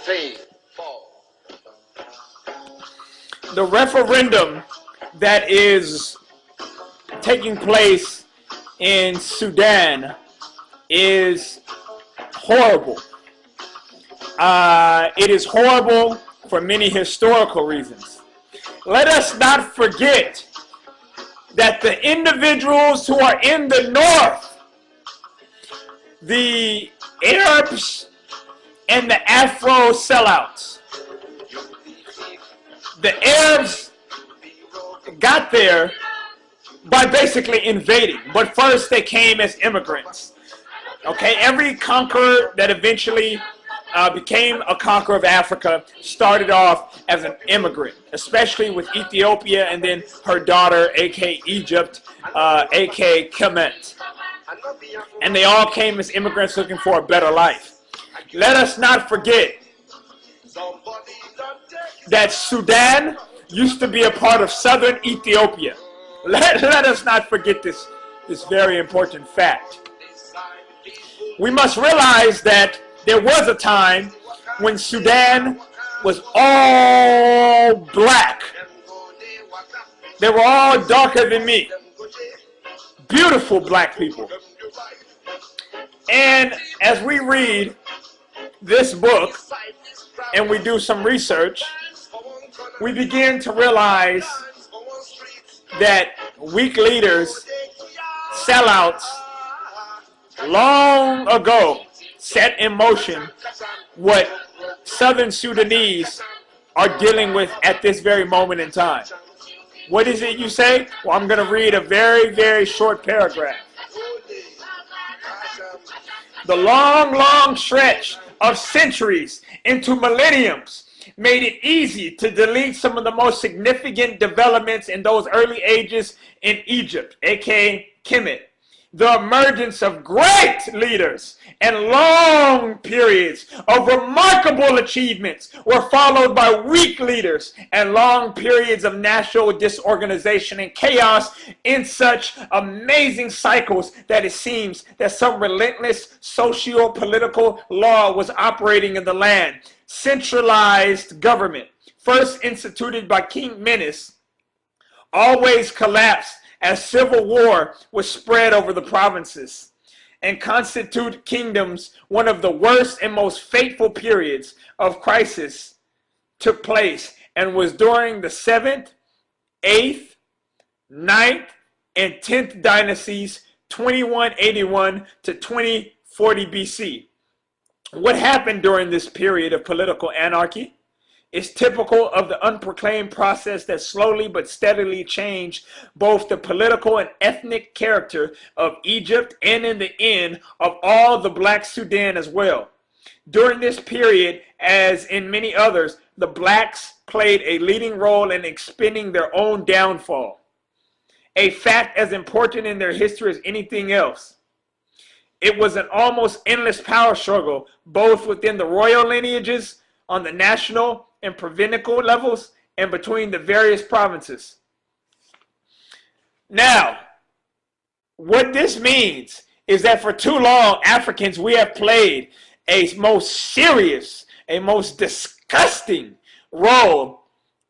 3, 4. The referendum that is taking place in Sudan is horrible. It is horrible for many historical reasons. Let us not forget that the individuals who are in the north, the Arabs and the Afro sellouts, the Arabs got there by basically invading, but first they came as immigrants. Okay, every conqueror that eventually became a conqueror of Africa started off as an immigrant, especially with Ethiopia and then her daughter, aka Egypt, aka Kemet. And they all came as immigrants looking for a better life. Let us not forget that Sudan used to be a part of southern Ethiopia. Let us not forget this very important fact. We must realize that there was a time when Sudan was all black. They were all darker than me. Beautiful black people. And as we read this book and we do some research, we begin to realize that weak leaders, sellouts, long ago set in motion what Southern Sudanese are dealing with at this very moment in time. What is it you say? Well, I'm going to read a very, very short paragraph. The long, long stretch of centuries into millenniums made it easy to delete some of the most significant developments in those early ages in Egypt, aka Kemet. The emergence of great leaders and long periods of remarkable achievements were followed by weak leaders and long periods of national disorganization and chaos in such amazing cycles that it seems that some relentless socio-political law was operating in the land. Centralized government, first instituted by King Menes, always collapsed as civil war was spread over the provinces and constitute kingdoms. One of the worst and most fateful periods of crisis took place and was during the 7th, 8th, 9th, and 10th dynasties, 2181 to 2040 BC. What happened during this period of political anarchy is typical of the unproclaimed process that slowly but steadily changed both the political and ethnic character of Egypt and in the end of all the black Sudan as well. During this period, as in many others, the blacks played a leading role in expending their own downfall, a fact as important in their history as anything else. It was an almost endless power struggle, both within the royal lineages, on the national and provincial levels, and between the various provinces. Now, what this means is that for too long, Africans, we have played a most serious, a most disgusting role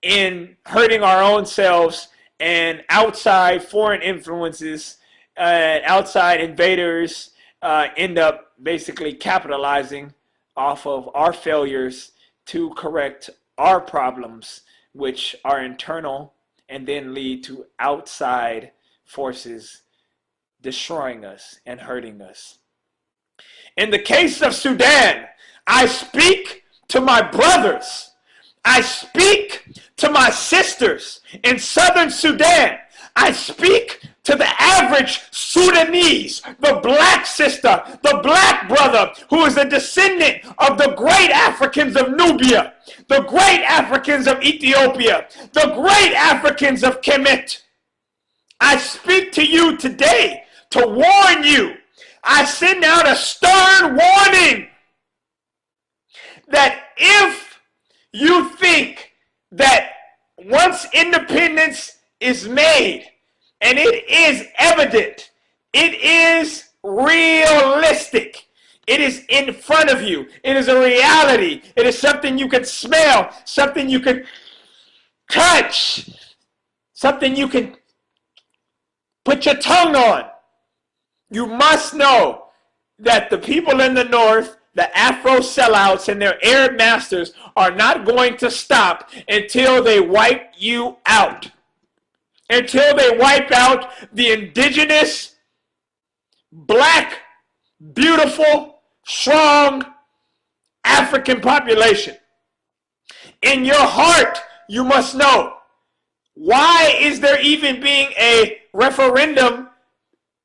in hurting our own selves, and outside foreign influences, outside invaders end up basically capitalizing off of our failures to correct our problems, which are internal and then lead to outside forces destroying us and hurting us. In the case of Sudan, I speak to my brothers. I speak to my sisters in southern Sudan. I speak to the average Sudanese, the black sister, the black brother, who is a descendant of the great Africans of Nubia, the great Africans of Ethiopia, the great Africans of Kemet. I speak to you today to warn you. I send out a stern warning that if you think that once independence is made, and it is evident, it is realistic, It is in front of you. It is a reality. It is something you can smell, something you can touch, something you can put your tongue on. You must know that the people in the north, the Afro sellouts and their Arab masters, are not going to stop until they wipe you out. Until they wipe out the indigenous, black, beautiful, strong African population. In your heart, you must know, why is there even being a referendum?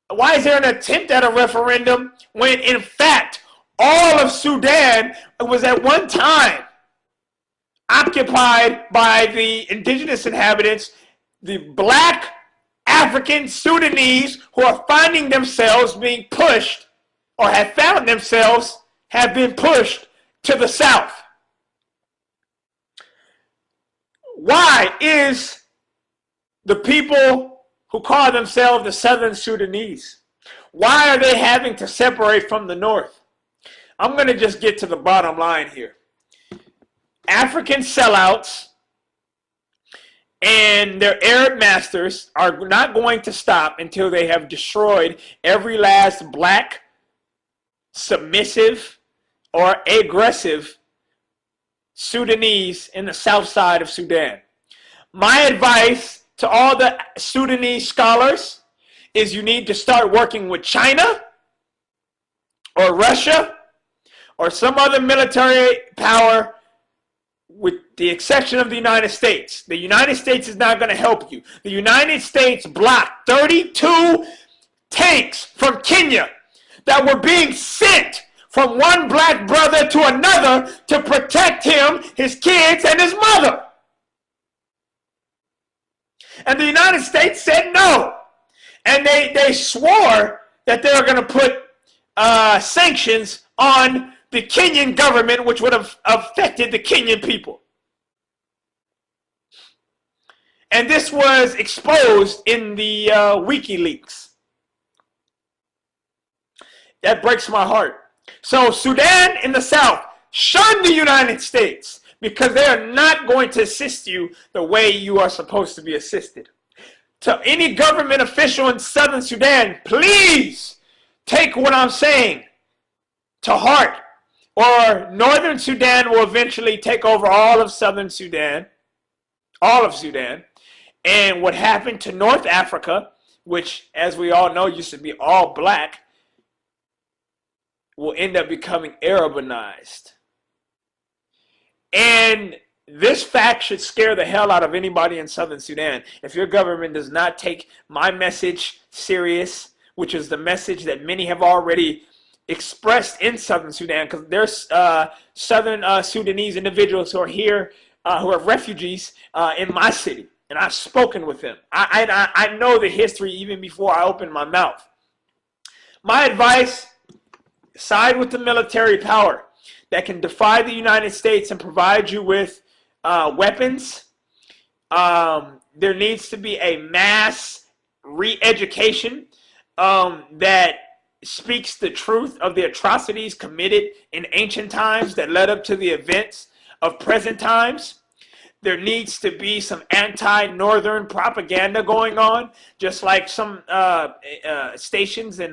Why is there an attempt at a referendum when, in fact, all of Sudan was at one time occupied by the indigenous inhabitants, the black African Sudanese, who are finding themselves being pushed, or have found themselves have been pushed to the south? Why is the people who call themselves the Southern Sudanese, why are they having to separate from the north? I'm going to just get to the bottom line here. African sellouts and their Arab masters are not going to stop until they have destroyed every last black, submissive, or aggressive Sudanese in the south side of Sudan. My advice to all the Sudanese scholars is you need to start working with China or Russia or some other military power, with the exception of the United States. The United States is not going to help you. The United States blocked 32 tanks from Kenya that were being sent from one black brother to another to protect him, his kids, and his mother. And the United States said no. And they swore that they were going to put sanctions on the Kenyan government, which would have affected the Kenyan people. And this was exposed in the WikiLeaks. That breaks my heart. So Sudan in the south, shun the United States, because they are not going to assist you the way you are supposed to be assisted. To any government official in southern Sudan, please take what I'm saying to heart, or northern Sudan will eventually take over all of southern Sudan, all of Sudan. And what happened to North Africa, which, as we all know, used to be all black, will end up becoming Arabanized. And this fact should scare the hell out of anybody in southern Sudan. If your government does not take my message serious, which is the message that many have already expressed in southern Sudan, because there's southern Sudanese individuals who are here, who are refugees in my city, and I've spoken with them. I know the history even before I open my mouth. My advice: side with the military power that can defy the United States and provide you with weapons. There needs to be a mass re-education that speaks the truth of the atrocities committed in ancient times that led up to the events of present times. There needs to be some anti-northern propaganda going on, just like some stations in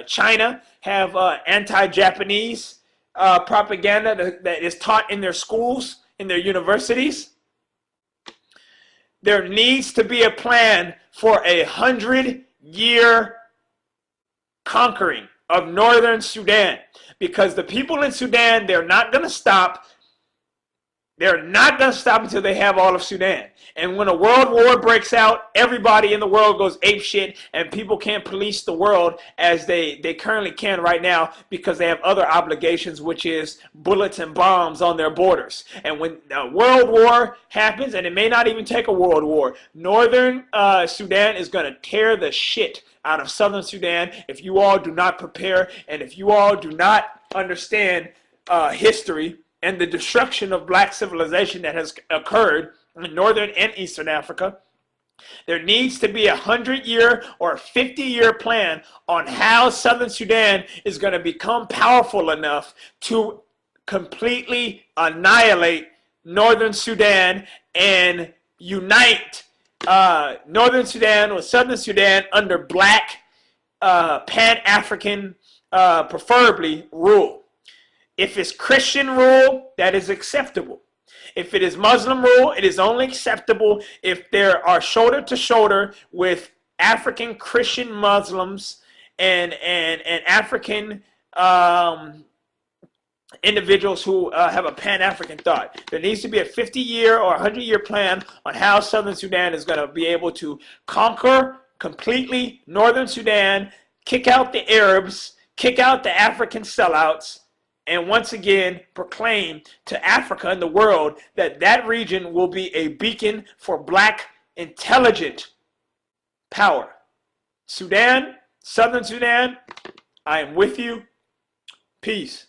China have anti-Japanese propaganda that is taught in their schools, in their universities. There needs to be a plan for 100-year conquering of northern Sudan, because the people in Sudan, they're not going to stop. They're not going to stop until they have all of Sudan. And when a world war breaks out, everybody in the world goes apeshit, and people can't police the world as they currently can right now, because they have other obligations, which is bullets and bombs on their borders. And when a world war happens, and it may not even take a world war, northern Sudan is going to tear the shit out of southern Sudan if you all do not prepare, and if you all do not understand history and the destruction of black civilization that has occurred in northern and eastern Africa. There needs to be a 100-year or a 50-year plan on how Southern Sudan is going to become powerful enough to completely annihilate Northern Sudan and unite Northern Sudan with Southern Sudan under black Pan-African, preferably, rule. If it's Christian rule, that is acceptable. If it is Muslim rule, it is only acceptable if there are shoulder to shoulder with African Christian Muslims and African individuals who have a Pan-African thought. There needs to be a 50-year or 100-year plan on how Southern Sudan is going to be able to conquer completely Northern Sudan, kick out the Arabs, kick out the African sellouts, and once again proclaim to Africa and the world that that region will be a beacon for black intelligent power. Sudan, Southern Sudan, I am with you. Peace.